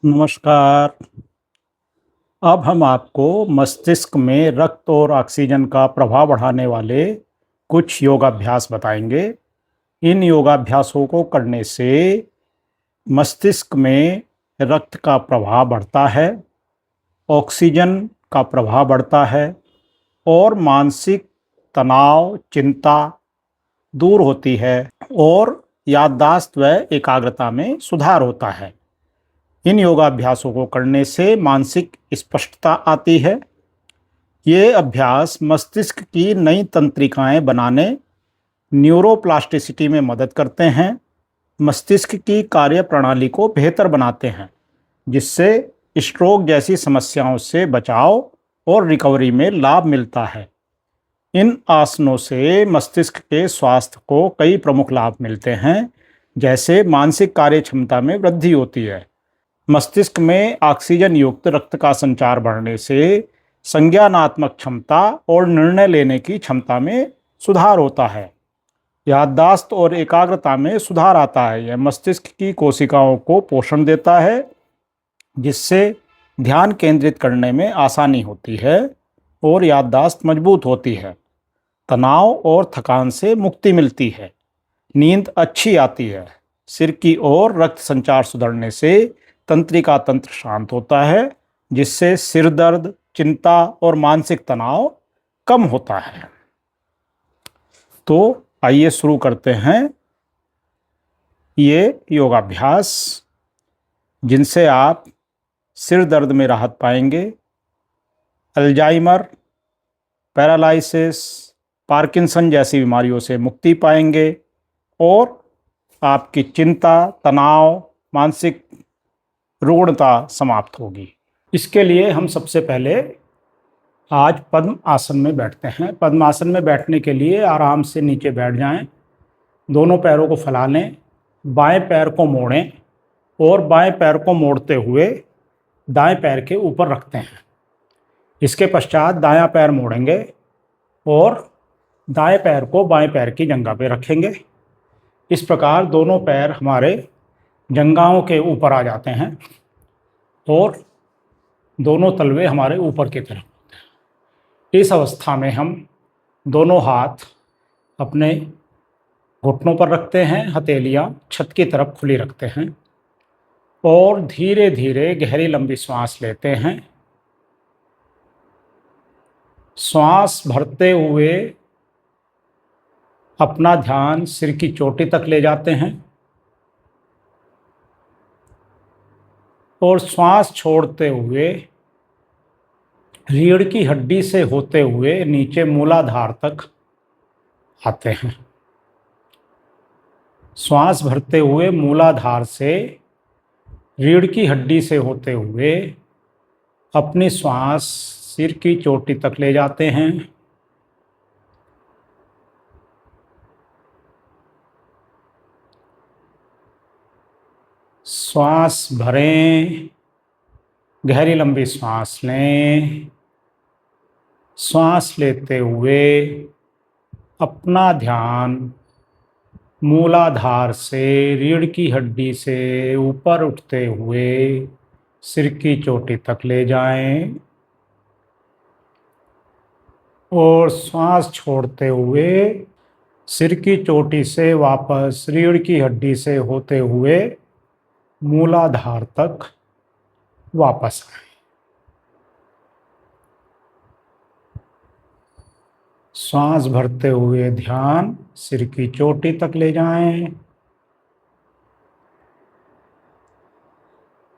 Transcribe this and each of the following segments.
नमस्कार। अब हम आपको मस्तिष्क में रक्त और ऑक्सीजन का प्रभाव बढ़ाने वाले कुछ योगाभ्यास बताएंगे। इन योगाभ्यासों को करने से मस्तिष्क में रक्त का प्रवाह बढ़ता है, ऑक्सीजन का प्रवाह बढ़ता है और मानसिक तनाव, चिंता दूर होती है और याददाश्त व एकाग्रता में सुधार होता है। इन योगाभ्यासों को करने से मानसिक स्पष्टता आती है। ये अभ्यास मस्तिष्क की नई तंत्रिकाएं बनाने, न्यूरोप्लास्टिसिटी में मदद करते हैं, मस्तिष्क की कार्यप्रणाली को बेहतर बनाते हैं, जिससे स्ट्रोक जैसी समस्याओं से बचाव और रिकवरी में लाभ मिलता है। इन आसनों से मस्तिष्क के स्वास्थ्य को कई प्रमुख लाभ मिलते हैं, जैसे मानसिक कार्य क्षमता में वृद्धि होती है। मस्तिष्क में ऑक्सीजन युक्त रक्त का संचार बढ़ने से संज्ञानात्मक क्षमता और निर्णय लेने की क्षमता में सुधार होता है। याददाश्त और एकाग्रता में सुधार आता है। यह मस्तिष्क की कोशिकाओं को पोषण देता है, जिससे ध्यान केंद्रित करने में आसानी होती है और याददाश्त मजबूत होती है। तनाव और थकान से मुक्ति मिलती है, नींद अच्छी आती है। सिर की ओर रक्त संचार सुधरने से तंत्रिका तंत्र शांत होता है, जिससे सिर दर्द, चिंता और मानसिक तनाव कम होता है। तो आइए शुरू करते हैं ये योगाभ्यास, जिनसे आप सिर दर्द में राहत पाएंगे, अल्जाइमर, पैरालिसिस, पार्किंसन जैसी बीमारियों से मुक्ति पाएंगे और आपकी चिंता, तनाव, मानसिक रुग्णता समाप्त होगी। इसके लिए हम सबसे पहले आज पद्म आसन में बैठते हैं। पद्म आसन में बैठने के लिए आराम से नीचे बैठ जाएं, दोनों पैरों को फैला लें, बाएं पैर को मोड़ें और बाएं पैर को मोड़ते हुए दाएं पैर के ऊपर रखते हैं। इसके पश्चात दायां पैर मोड़ेंगे और दाएं पैर को बाएं पैर की जंघा पे रखेंगे। इस प्रकार दोनों पैर हमारे जंघाओं के ऊपर आ जाते हैं और दोनों तलवे हमारे ऊपर की तरफ होते हैं। इस अवस्था में हम दोनों हाथ अपने घुटनों पर रखते हैं, हथेलियां छत की तरफ खुली रखते हैं और धीरे धीरे गहरी लंबी सांस लेते हैं। श्वास भरते हुए अपना ध्यान सिर की चोटी तक ले जाते हैं और श्वास छोड़ते हुए रीढ़ की हड्डी से होते हुए नीचे मूलाधार तक आते हैं। श्वास भरते हुए मूलाधार से रीढ़ की हड्डी से होते हुए अपनी श्वास सिर की चोटी तक ले जाते हैं। श्वास भरें, गहरी लंबी श्वास लें। श्वास लेते हुए अपना ध्यान मूलाधार से रीढ़ की हड्डी से ऊपर उठते हुए सिर की चोटी तक ले जाएं और श्वास छोड़ते हुए सिर की चोटी से वापस रीढ़ की हड्डी से होते हुए मूलाधार तक वापस आए। श्वास भरते हुए ध्यान सिर की चोटी तक ले जाएं।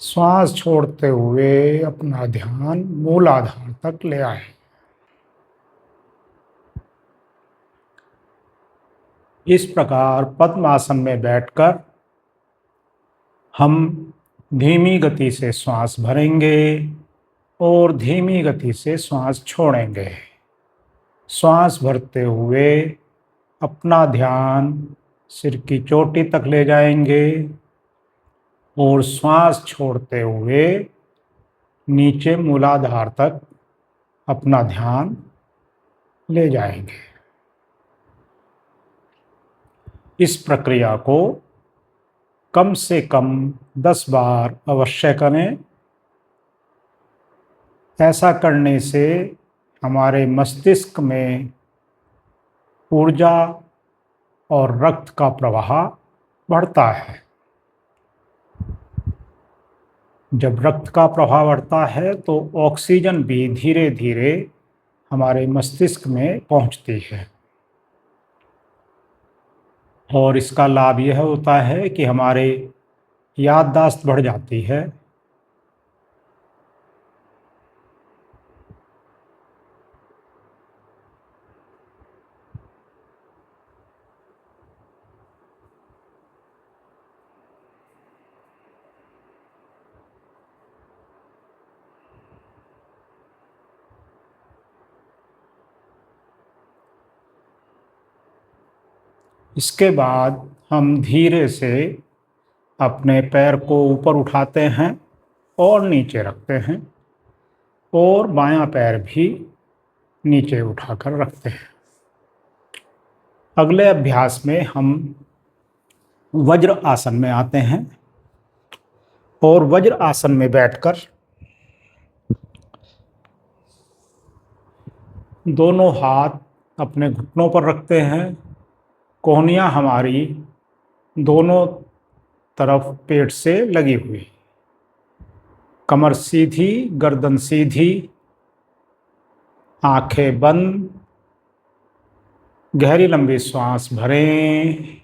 श्वास छोड़ते हुए अपना ध्यान मूलाधार तक ले आए। इस प्रकार पद्मासन में बैठकर हम धीमी गति से श्वास भरेंगे और धीमी गति से श्वास छोड़ेंगे। श्वास भरते हुए अपना ध्यान सिर की चोटी तक ले जाएंगे और श्वास छोड़ते हुए नीचे मूलाधार तक अपना ध्यान ले जाएंगे। इस प्रक्रिया को कम से कम 10 बार अवश्य करें। ऐसा करने से हमारे मस्तिष्क में ऊर्जा और रक्त का प्रवाह बढ़ता है। जब रक्त का प्रवाह बढ़ता है तो ऑक्सीजन भी धीरे धीरे हमारे मस्तिष्क में पहुंचती है और इसका लाभ यह होता है कि हमारे याददाश्त बढ़ जाती है। इसके बाद हम धीरे से अपने पैर को ऊपर उठाते हैं और नीचे रखते हैं और बायां पैर भी नीचे उठाकर रखते हैं। अगले अभ्यास में हम वज्र आसन में आते हैं और वज्र आसन में बैठकर दोनों हाथ अपने घुटनों पर रखते हैं। कोहनियाँ हमारी दोनों तरफ पेट से लगी हुई, कमर सीधी, गर्दन सीधी, आंखें बंद, गहरी लंबी सांस भरें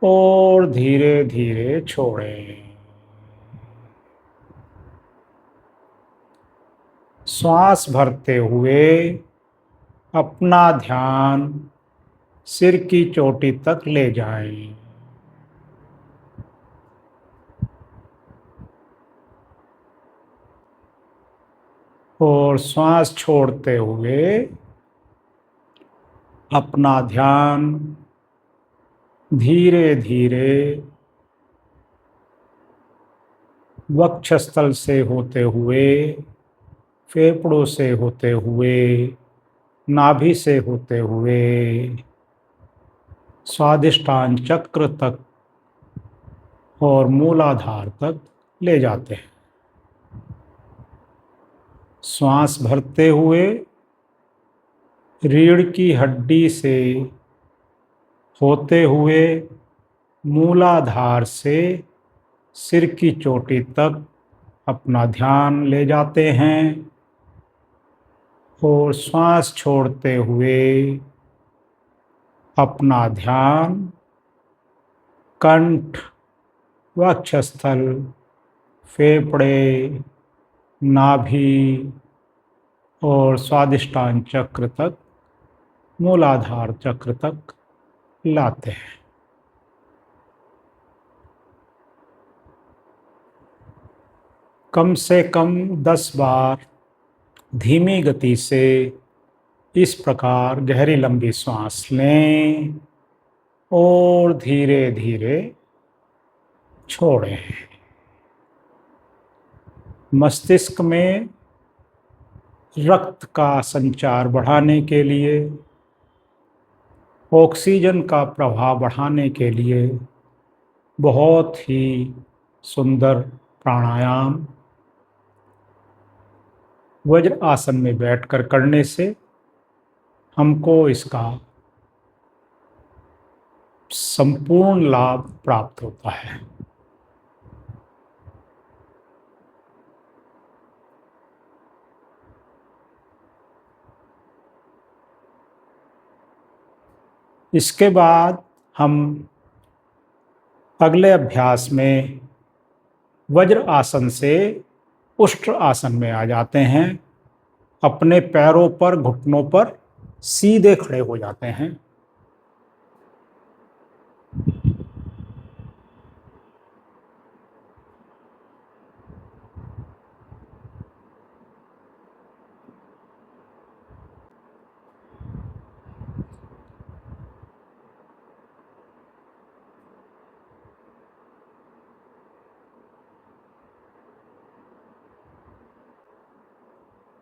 और धीरे धीरे छोड़ें। श्वास भरते हुए अपना ध्यान सिर की चोटी तक ले जाएं। और श्वास छोड़ते हुए अपना ध्यान धीरे धीरे वक्षस्थल से होते हुए, फेफड़ों से होते हुए, नाभि से होते हुए स्वादिष्टान चक्र तक और मूलाधार तक ले जाते हैं। श्वास भरते हुए रीढ़ की हड्डी से होते हुए मूलाधार से सिर की चोटी तक अपना ध्यान ले जाते हैं और श्वास छोड़ते हुए अपना ध्यान कंठ, वक्षस्थल, फेफड़े, नाभि और स्वादिष्टान चक्र तक, मूलाधार चक्र तक लाते हैं। कम से कम 10 बार धीमी गति से इस प्रकार गहरी लंबी सांस लें और धीरे धीरे छोड़ें। मस्तिष्क में रक्त का संचार बढ़ाने के लिए, ऑक्सीजन का प्रवाह बढ़ाने के लिए बहुत ही सुंदर प्राणायाम वज्र आसन में बैठकर करने से हमको इसका संपूर्ण लाभ प्राप्त होता है। इसके बाद हम अगले अभ्यास में वज्र आसन से उष्ट्र आसन में आ जाते हैं। अपने पैरों पर, घुटनों पर सीधे खड़े हो जाते हैं।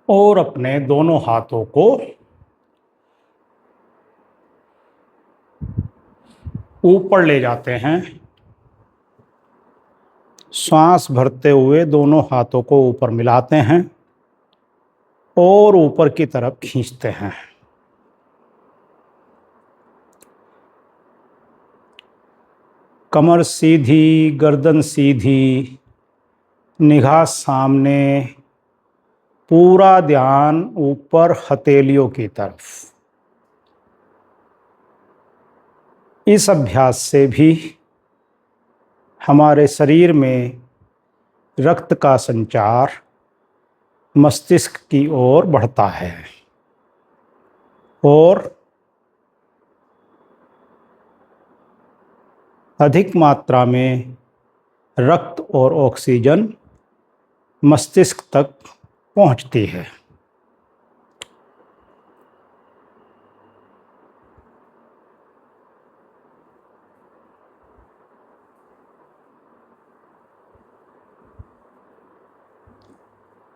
और अपने दोनों हाथों को ऊपर ले जाते हैं। सांस भरते हुए दोनों हाथों को ऊपर मिलाते हैं और ऊपर की तरफ खींचते हैं। कमर सीधी, गर्दन सीधी, निगाह सामने, पूरा ध्यान ऊपर हथेलियों की तरफ। इस अभ्यास से भी हमारे शरीर में रक्त का संचार मस्तिष्क की ओर बढ़ता है और अधिक मात्रा में रक्त और ऑक्सीजन मस्तिष्क तक पहुंचती है।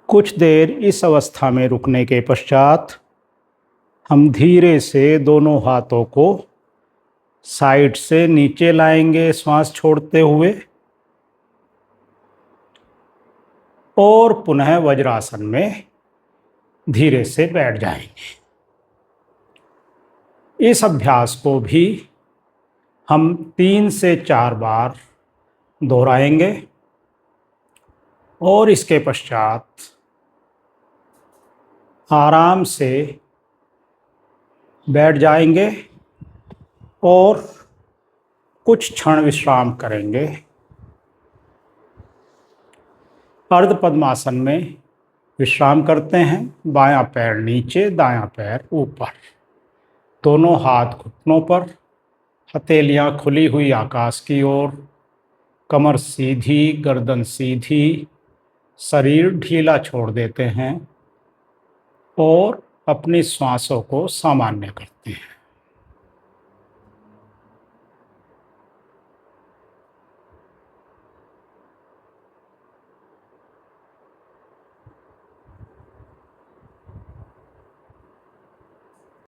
कुछ देर इस अवस्था में रुकने के पश्चात हम धीरे से दोनों हाथों को साइड से नीचे लाएंगे श्वास छोड़ते हुए और पुनः वज्रासन में धीरे से बैठ जाएंगे। इस अभ्यास को भी हम 3 से 4 बार दोहराएंगे और इसके पश्चात आराम से बैठ जाएंगे और कुछ क्षण विश्राम करेंगे। अर्ध पद्मासन में विश्राम करते हैं। बायां पैर नीचे, दायां पैर ऊपर, दोनों हाथ घुटनों पर, हथेलियां खुली हुई आकाश की ओर, कमर सीधी, गर्दन सीधी, शरीर ढीला छोड़ देते हैं और अपनी श्वासों को सामान्य करते हैं।